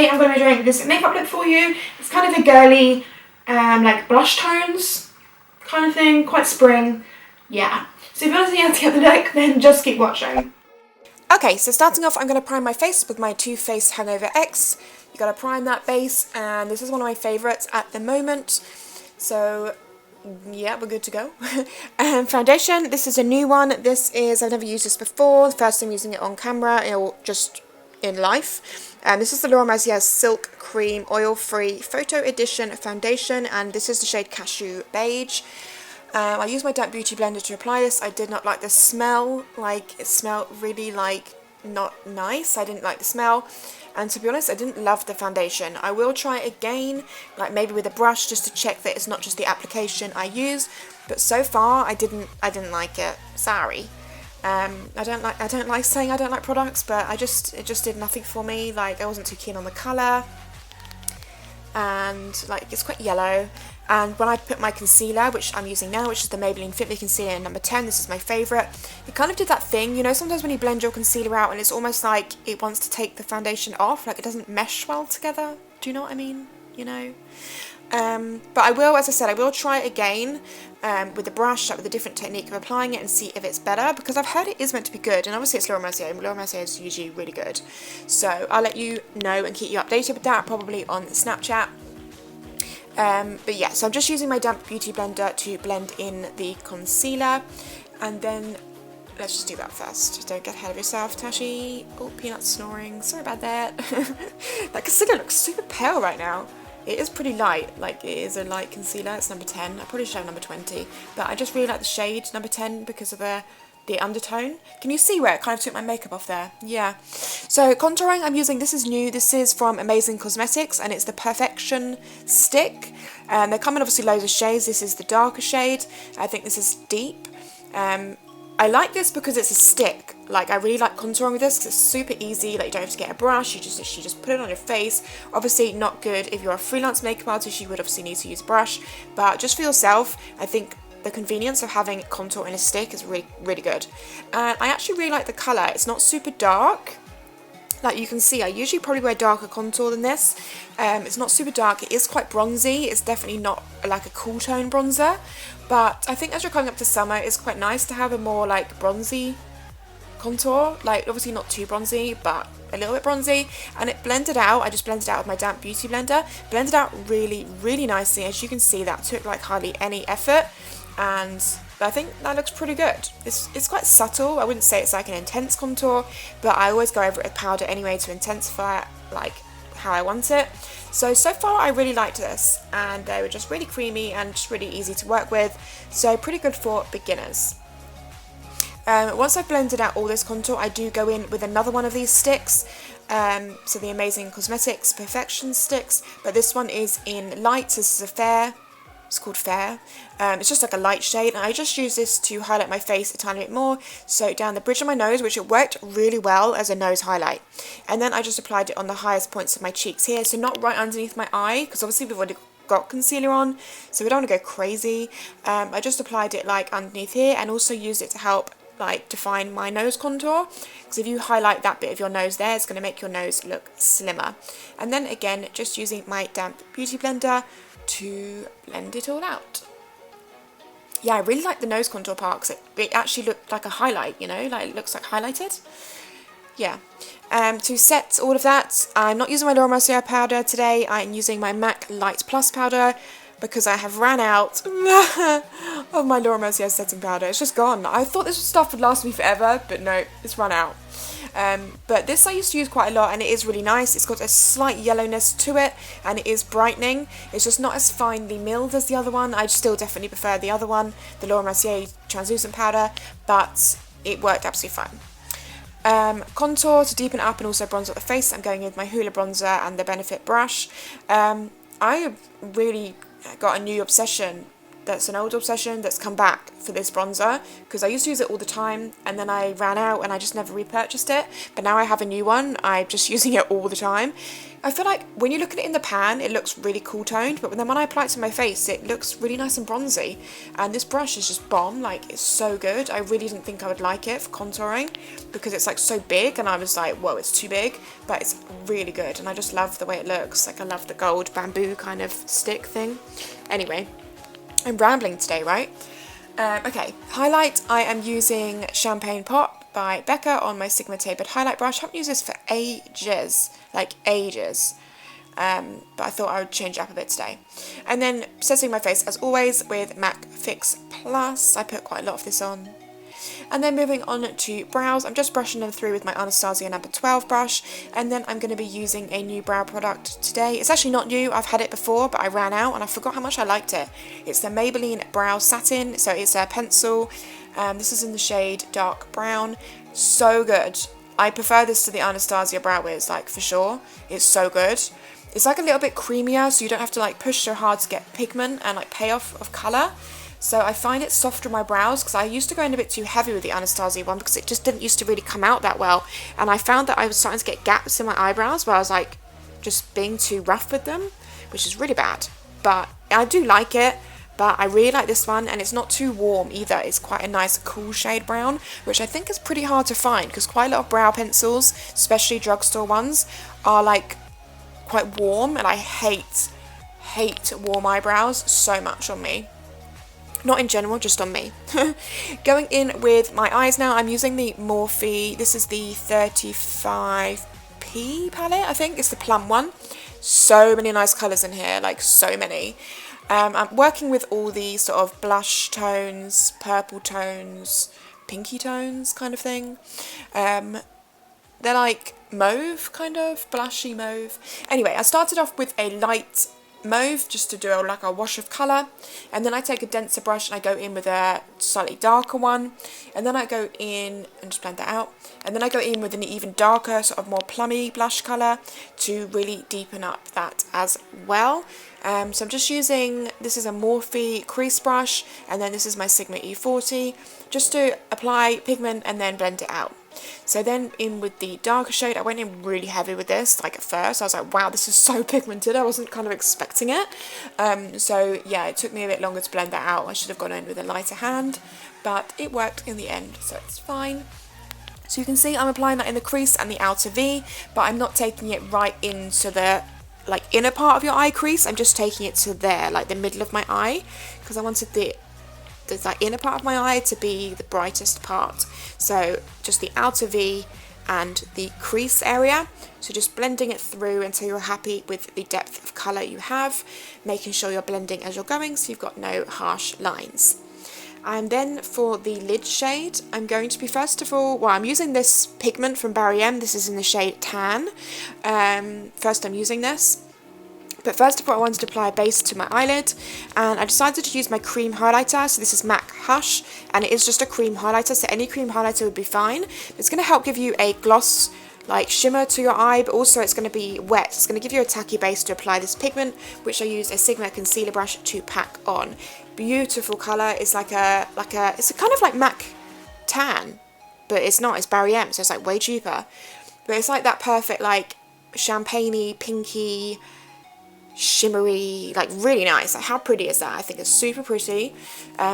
today I'm going to be doing this makeup look for you. It's kind of a girly, like blush tones kind of thing, quite spring. Yeah. So if you want to see how to get the look, then just keep watching. Okay, so starting off, I'm going to prime my face with my Too Faced Hangover X. You got to prime that base, and this is one of my favourites at the moment. So yeah, we're good to go. Foundation, this is a new one. This is, I've never used this before. First time using it on camera, or just in life. This is the Laura Mercier Silk Cream Oil Free Photo Edition Foundation, and this is the shade Cashew Beige. I used my damp beauty blender to apply this. I did not like the smell. Like, it smelled really like not nice. I didn't like the smell. And to be honest, I didn't love the foundation. I will try it again, like maybe with a brush, just to check that it's not just the application I use. But so far, I didn't like it. Sorry. I don't like saying I don't like products, but it just did nothing for me. Like, I wasn't too keen on the colour, and like it's quite yellow. And when I put my concealer, which I'm using now, which is the Maybelline Fit Me Concealer in number 10, this is my favourite, it kind of did that thing, you know, sometimes when you blend your concealer out and it's almost like it wants to take the foundation off, like it doesn't mesh well together. Do you know what I mean? You know? But I will, as I said, I will try it again with a brush, like with a different technique of applying it, and see if it's better, because I've heard it is meant to be good, and obviously it's Laura Mercier, and Laura Mercier is usually really good. So I'll let you know and keep you updated with that, probably on Snapchat. But yeah, so I'm just using my damp beauty blender to blend in the concealer, and then let's just do that first. Don't get ahead of yourself, Tashie. Oh, Peanut's snoring. Sorry about that. That concealer looks super pale right now. It is pretty light, like it is a light concealer. It's number 10. I probably should have number 20, but I just really like the shade number 10 because of the undertone. Can you see where it kind of took my makeup off there? Yeah. So contouring, I'm using, this is new, this is from Amazing Cosmetics, and it's the Perfection Stick. They come in obviously loads of shades. This is the darker shade. I think this is deep. I like this because it's a stick. Like, I really like contouring with this because it's super easy. Like, you don't have to get a brush. You just put it on your face. Obviously not good if you're a freelance makeup artist. You would obviously need to use a brush, but just for yourself, I think the convenience of having contour in a stick is really, really good. And I actually really like the colour. It's not super dark. Like you can see, I usually probably wear darker contour than this. It's not super dark. It is quite bronzy. It's definitely not like a cool tone bronzer. But I think as you're coming up to summer, it's quite nice to have a more like bronzy contour. Like obviously not too bronzy, but a little bit bronzy. And it blended out. I just blended out with my damp beauty blender. Blended out really, really nicely. As you can see, that took like hardly any effort. And I think that looks pretty good. It's quite subtle. I wouldn't say it's like an intense contour, but I always go over it with powder anyway to intensify it like how I want it. So far I really liked this, and they were just really creamy and just really easy to work with. So pretty good for beginners. Once I've blended out all this contour, I do go in with another one of these sticks. So the Amazing Cosmetics Perfection sticks, but this one is in light. So this is a fair. It's called Fair. It's just like a light shade, and I just use this to highlight my face a tiny bit more. So down the bridge of my nose, which it worked really well as a nose highlight. And then I just applied it on the highest points of my cheeks here, so not right underneath my eye, because obviously we've already got concealer on, so we don't want to go crazy. I just applied it like underneath here, and also used it to help like define my nose contour, because if you highlight that bit of your nose there, it's going to make your nose look slimmer. And then again, just using my damp beauty blender to blend it all out. Yeah, I really like the nose contour part because it actually looked like a highlight, you know, like it looks like highlighted. Yeah. To set all of that, I'm not using my Laura Mercier powder today. I'm using my MAC Light Plus powder because I have ran out of my Laura Mercier setting powder. It's just gone. I thought this stuff would last me forever, but no, it's run out. But this I used to use quite a lot, and it is really nice. It's got a slight yellowness to it, and it is brightening. It's just not as finely milled as the other one. I still definitely prefer the other one, the Laura Mercier translucent powder, but it worked absolutely fine. Contour to deepen up and also bronze up the face. I'm going with my Hoola bronzer and the Benefit brush. I really got a new obsession that's an old obsession that's come back for this bronzer, because I used to use it all the time and then I ran out and I just never repurchased it, but now I have a new one. I'm just using it all the time. I feel like when you look at it in the pan, it looks really cool toned, but then when I apply it to my face, it looks really nice and bronzy. And this brush is just bomb, like it's so good. I really didn't think I would like it for contouring because it's like so big, and I was like, whoa, it's too big, but it's really good. And I just love the way it looks. Like I love the gold bamboo kind of stick thing. Anyway, I'm rambling today, right? Okay, highlight, I am using Champagne Pop by Becca on my Sigma Tapered highlight brush. I haven't used this for ages, like ages, but I thought I would change it up a bit today. And then setting my face as always with MAC Fix Plus. I put quite a lot of this on. And then moving on to brows, I'm just brushing them through with my Anastasia number 12 brush, and then I'm going to be using a new brow product today. It's actually not new, I've had it before, but I ran out and I forgot how much I liked it. It's the Maybelline Brow Satin, so it's a pencil. This is in the shade Dark Brown. So good. I prefer this to the Anastasia Brow Wiz, like for sure. It's so good. It's like a little bit creamier, so you don't have to like push so hard to get pigment and like payoff of colour. So I find it softer on my brows, because I used to go in a bit too heavy with the Anastasia one because it just didn't used to really come out that well. And I found that I was starting to get gaps in my eyebrows where I was like just being too rough with them, which is really bad. But I do like it, but I really like this one, and it's not too warm either. It's quite a nice cool shade brown, which I think is pretty hard to find because quite a lot of brow pencils, especially drugstore ones, are like quite warm, and I hate warm eyebrows so much on me. Not in general, just on me. Going in with my eyes now, I'm using the Morphe, this is the 35P palette, I think, it's the plum one. So many nice colours in here, like so many. I'm working with all these sort of blush tones, purple tones, pinky tones kind of thing. They're like mauve, kind of, blushy mauve. Anyway, I started off with a light mauve just to do like a wash of colour, and then I take a denser brush and I go in with a slightly darker one, and then I go in and just blend that out, and then I go in with an even darker sort of more plummy blush colour to really deepen up that as well. So I'm just using, this is a Morphe crease brush, and then this is my Sigma E40, just to apply pigment and then blend it out. So then in with the darker shade, I went in really heavy with this, like at first I was like, wow, this is so pigmented, I wasn't kind of expecting it. So yeah, it took me a bit longer to blend that out. I should have gone in with a lighter hand, but it worked in the end, so it's fine. So you can see I'm applying that in the crease and the outer V, but I'm not taking it right into the like inner part of your eye crease. I'm just taking it to there, like the middle of my eye, because I wanted the like inner part of my eye to be the brightest part. So just the outer V and the crease area. So just blending it through until you're happy with the depth of colour you have, making sure you're blending as you're going so you've got no harsh lines. And then for the lid shade, I'm going to be first of all, well, I'm using this pigment from Barry M. This is in the shade Tan. First I'm using this. But first of all, I wanted to apply a base to my eyelid, and I decided to use my cream highlighter. So this is MAC Hush, and it is just a cream highlighter, so any cream highlighter would be fine. It's going to help give you a gloss, like shimmer to your eye, but also it's going to be wet. It's going to give you a tacky base to apply this pigment, which I use a Sigma concealer brush to pack on. Beautiful colour. It's like it's a kind of like MAC Tan, but it's not. It's Barry M, so it's like way cheaper. But it's like that perfect like champagne-y, pinky, shimmery, like really nice. Like how pretty is that? I think it's super pretty.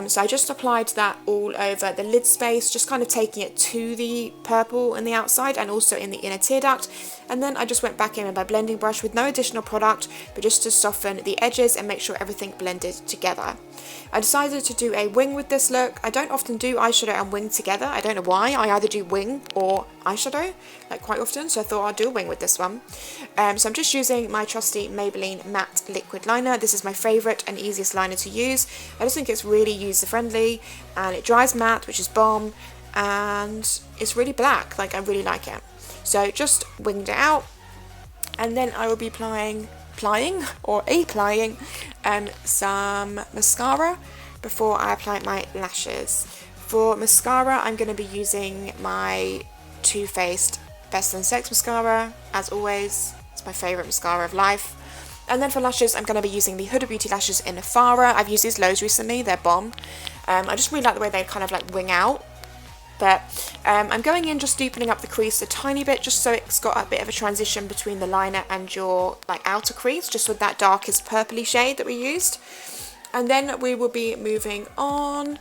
So I just applied that all over the lid space, just kind of taking it to the purple in the outside and also in the inner tear duct, and then I just went back in with my blending brush with no additional product, but just to soften the edges and make sure everything blended together. I decided to do a wing with this look. I don't often do eyeshadow and wing together. I don't know why. I either do wing or eyeshadow like quite often, so I thought I'd do a wing with this one. So I'm just using my trusty Maybelline matte liquid liner. This is my favourite and easiest liner to use. I just think it's really user friendly, and it dries matte, which is bomb, and it's really black. Like I really like it. So just winged it out, and then I will be applying some mascara before I apply my lashes. For mascara, I'm going to be using my Too Faced Best and Sex mascara, as always. It's my favourite mascara of life. And then for lashes, I'm going to be using the Huda Beauty lashes in Farah. I've used these loads recently, they're bomb. I just really like the way they kind of like wing out. But I'm going in just deepening up the crease a tiny bit, just so it's got a bit of a transition between the liner and your like outer crease, just with that darkest purpley shade that we used. And then we will be moving on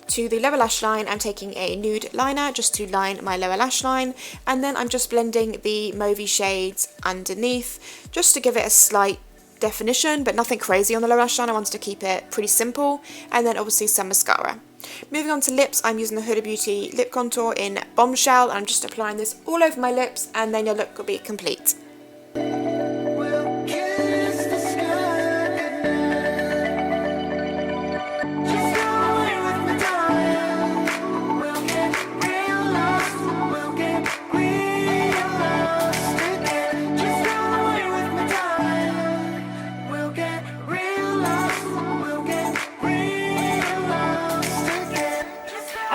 to the lower lash line. I'm taking a nude liner just to line my lower lash line, and then I'm just blending the mauvey shades underneath just to give it a slight definition, but nothing crazy on the lower lash line. I wanted to keep it pretty simple. And then obviously some mascara. Moving on to lips, I'm using the Huda Beauty lip contour in Bombshell, and I'm just applying this all over my lips, and then your look will be complete.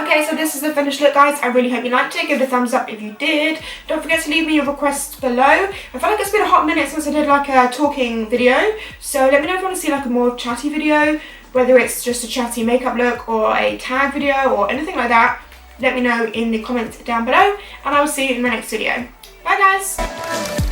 Okay, so this is the finished look, guys. I really hope you liked it. Give it a thumbs up if you did. Don't forget to leave me your requests below. I feel like it's been a hot minute since I did like a talking video, so let me know if you want to see like a more chatty video, whether it's just a chatty makeup look or a tag video or anything like that. Let me know in the comments down below, and I will see you in my next video. Bye, guys.